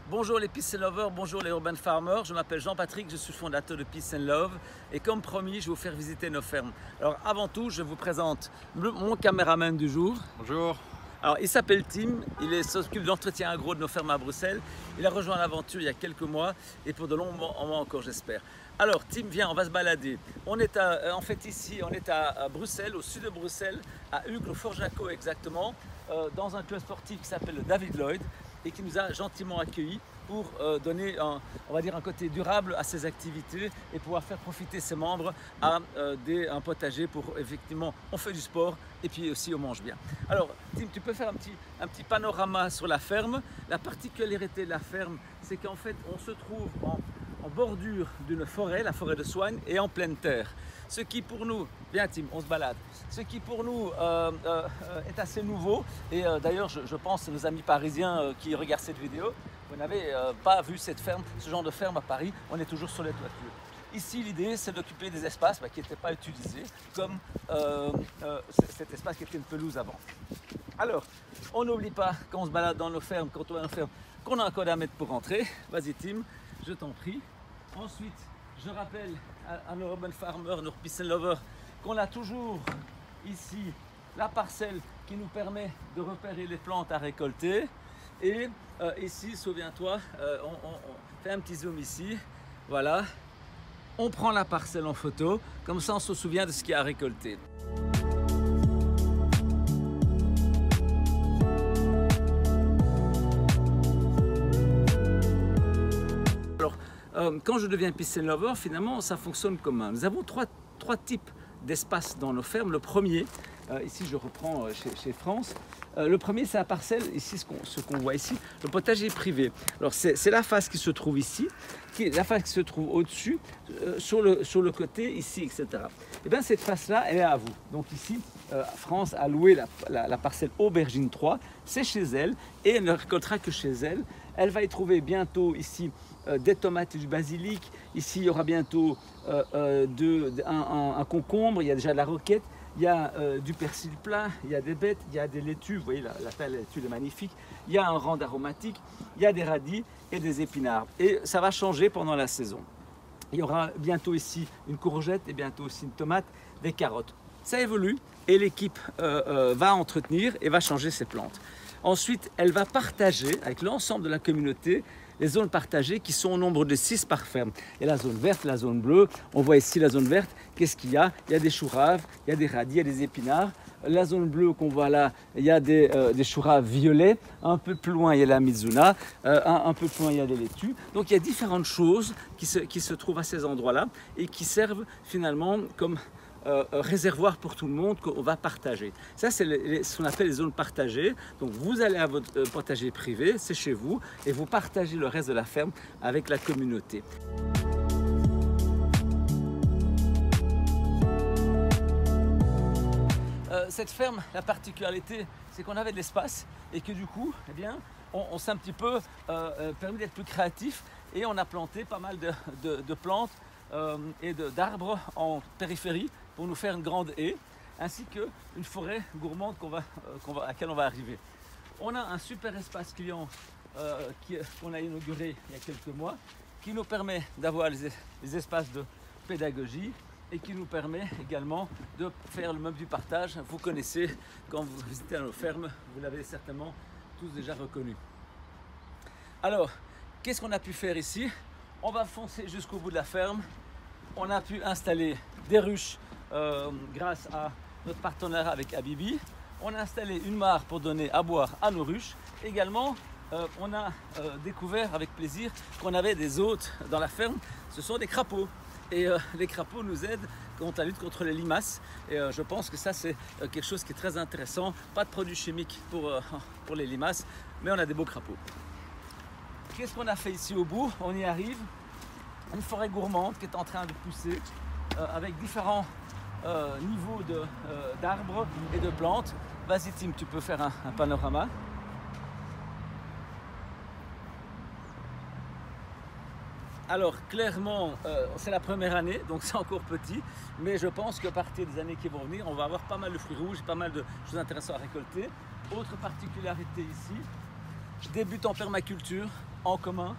Bonjour les Peace and Lovers, bonjour les Urban Farmers, je m'appelle Jean-Patrick, je suis fondateur de Peace and Love et comme promis, je vais vous faire visiter nos fermes. Alors avant tout, je vous présente mon caméraman du jour. Bonjour. Alors il s'appelle Tim, il s'occupe de l'entretien agro de nos fermes à Bruxelles. Il a rejoint l'aventure il y a quelques mois et pour de longs mois encore j'espère. Alors Tim, viens, on va se balader. On est à Bruxelles, au sud de Bruxelles, à Uccle, au Fort Jaco exactement, dans un club sportif qui s'appelle le David Lloyd et qui nous a gentiment accueillis pour donner on va dire un côté durable à ses activités et pouvoir faire profiter ses membres à un potager pour effectivement on fait du sport et puis aussi on mange bien. Alors Tim, tu peux faire un petit panorama sur la ferme. La particularité de la ferme, c'est qu'en fait on se trouve en bordure d'une forêt, la forêt de Soignes, et en pleine terre. Ce qui pour nous, bien Tim, on se balade, ce qui pour nous est assez nouveau et d'ailleurs je pense nos amis parisiens qui regardent cette vidéo, vous n'avez pas vu cette ferme, ce genre de ferme à Paris, on est toujours sur les toitures. Ici l'idée c'est d'occuper des espaces qui n'étaient pas utilisés comme cet espace qui était une pelouse avant. Alors on n'oublie pas quand on se balade dans nos fermes, quand on va dans nos fermes, qu'on a un code à mettre pour rentrer. Vas-y Tim, je t'en prie. Ensuite, je rappelle à nos Urban Farmers, nos Peace and Lovers, qu'on a toujours ici la parcelle qui nous permet de repérer les plantes à récolter. Et ici, souviens-toi, on fait un petit zoom ici. Voilà. On prend la parcelle en photo, comme ça on se souvient de ce qu'il y a à récolter. Quand je deviens Peace and Lover, finalement, ça fonctionne comme un. Nous avons trois types d'espaces dans nos fermes. Le premier, ici je reprends chez France, le premier c'est la parcelle, ici ce qu'on voit ici, le potager privé. Alors c'est la face qui se trouve ici, la face qui se trouve au-dessus, sur le côté ici, etc. Et bien cette face-là, elle est à vous. Donc ici, France a loué la parcelle Aubergine 3, c'est chez elle, et elle ne récoltera que chez elle. Elle va y trouver bientôt ici des tomates et du basilic. Ici, il y aura bientôt un concombre, il y a déjà de la roquette, il y a du persil plat, il y a des bêtes, il y a des laitues, vous voyez la taille de la laitue est magnifique, il y a un rang d'aromatiques, il y a des radis et des épinards. Et ça va changer pendant la saison. Il y aura bientôt ici une courgette et bientôt aussi une tomate, des carottes. Ça évolue et l'équipe va entretenir et va changer ses plantes. Ensuite, elle va partager avec l'ensemble de la communauté les zones partagées qui sont au nombre de 6 par ferme. Il y a la zone verte, la zone bleue. On voit ici la zone verte. Qu'est-ce qu'il y a? Il y a des choux raves, il y a des radis, il y a des épinards. La zone bleue qu'on voit là, il y a des choux raves violets. Un peu plus loin, il y a la mizuna. Un peu plus loin, il y a des laitues. Donc il y a différentes choses qui se trouvent à ces endroits-là et qui servent finalement comme réservoir pour tout le monde qu'on va partager. Ça, c'est ce qu'on appelle les zones partagées. Donc, vous allez à votre potager privé, c'est chez vous, et vous partagez le reste de la ferme avec la communauté. Cette ferme, la particularité, c'est qu'on avait de l'espace et que du coup, eh bien, on s'est un petit peu permis d'être plus créatif et on a planté pas mal de plantes et d'arbres en périphérie pour nous faire une grande haie, ainsi qu'une forêt gourmande à laquelle on va arriver. On a un super espace client qu'on a inauguré il y a quelques mois, qui nous permet d'avoir les espaces de pédagogie et qui nous permet également de faire le meuble du partage. Vous connaissez, quand vous visitez à nos fermes, vous l'avez certainement tous déjà reconnu. Alors, qu'est-ce qu'on a pu faire ici? On va foncer jusqu'au bout de la ferme. On a pu installer des ruches grâce à notre partenariat avec Habibi. On a installé une mare pour donner à boire à nos ruches. Également, on a découvert avec plaisir qu'on avait des hôtes dans la ferme. Ce sont des crapauds. Et les crapauds nous aident contre la lutte contre les limaces. Et je pense que ça, c'est quelque chose qui est très intéressant. Pas de produits chimiques pour les limaces, mais on a des beaux crapauds. Qu'est-ce qu'on a fait ici au bout? On y arrive. Une forêt gourmande qui est en train de pousser avec différents niveaux d'arbres et de plantes. Vas-y Tim, tu peux faire un panorama. Alors clairement, c'est la première année, donc c'est encore petit, mais je pense qu'à partir des années qui vont venir, on va avoir pas mal de fruits rouges, pas mal de choses intéressantes à récolter. Autre particularité ici, je débute en permaculture en commun.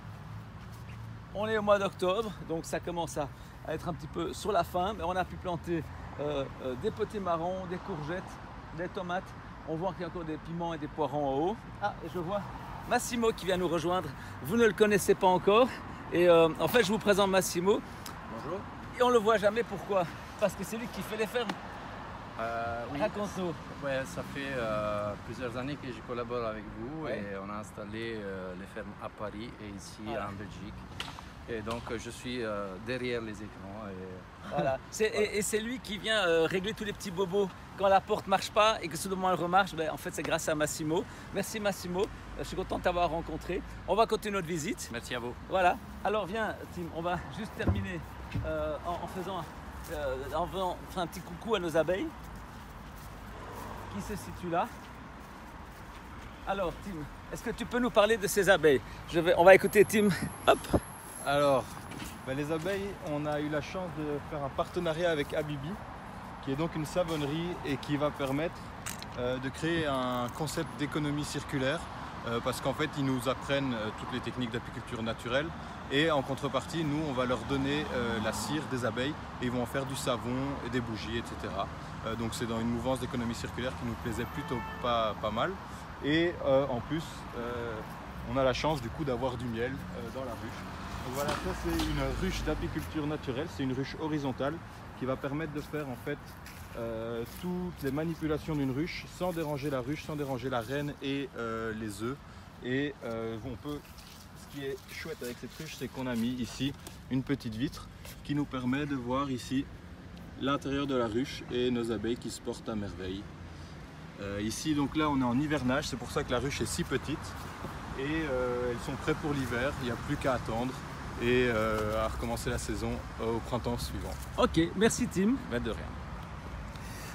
On est au mois d'octobre, donc ça commence à être un petit peu sur la fin, mais on a pu planter des potimarrons, des courgettes, des tomates. On voit qu'il y a encore des piments et des poivrons en haut. Ah, et je vois Massimo qui vient nous rejoindre. Vous ne le connaissez pas encore. Et en fait, je vous présente Massimo. Bonjour. Et on ne le voit jamais, pourquoi? Parce que c'est lui qui fait les fermes. Oui, Raconte-nous. ouais, ça fait plusieurs années que je collabore avec vous Ouais. et on a installé les fermes à Paris et ici Voilà. en Belgique. Et donc je suis derrière les écrans. Voilà. Et c'est lui qui vient régler tous les petits bobos quand la porte ne marche pas et que soudainement elle remarche. Ben, en fait, c'est grâce à Massimo. Merci Massimo. Je suis content de t'avoir rencontré. On va continuer notre visite. Merci à vous. Voilà. Alors viens, Tim, on va juste terminer en faisant un petit coucou à nos abeilles qui se situent là. Alors, Tim, est-ce que tu peux nous parler de ces abeilles? On va écouter Tim. Hop. Alors, les abeilles, on a eu la chance de faire un partenariat avec Habibi, qui est donc une savonnerie et qui va permettre de créer un concept d'économie circulaire, parce qu'en fait, ils nous apprennent toutes les techniques d'apiculture naturelle et en contrepartie, nous, on va leur donner la cire des abeilles et ils vont en faire du savon et des bougies, etc. Donc c'est dans une mouvance d'économie circulaire qui nous plaisait plutôt pas mal. Et en plus, on a la chance du coup d'avoir du miel dans la ruche. Donc voilà, ça c'est une ruche d'apiculture naturelle, c'est une ruche horizontale qui va permettre de faire en fait toutes les manipulations d'une ruche sans déranger la ruche, sans déranger la reine et les œufs. Et ce qui est chouette avec cette ruche, c'est qu'on a mis ici une petite vitre qui nous permet de voir ici l'intérieur de la ruche et nos abeilles qui se portent à merveille. Ici donc là on est en hivernage, c'est pour ça que la ruche est si petite et elles sont prêtes pour l'hiver, il n'y a plus qu'à attendre et à recommencer la saison au printemps suivant. Ok, merci Tim. Mais de rien.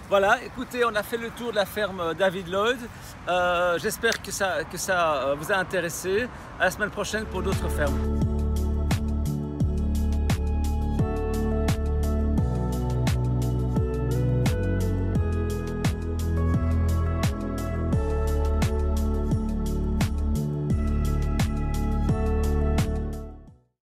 Voilà, écoutez, on a fait le tour de la ferme David Lloyd. J'espère que ça vous a intéressé. À la semaine prochaine pour d'autres fermes.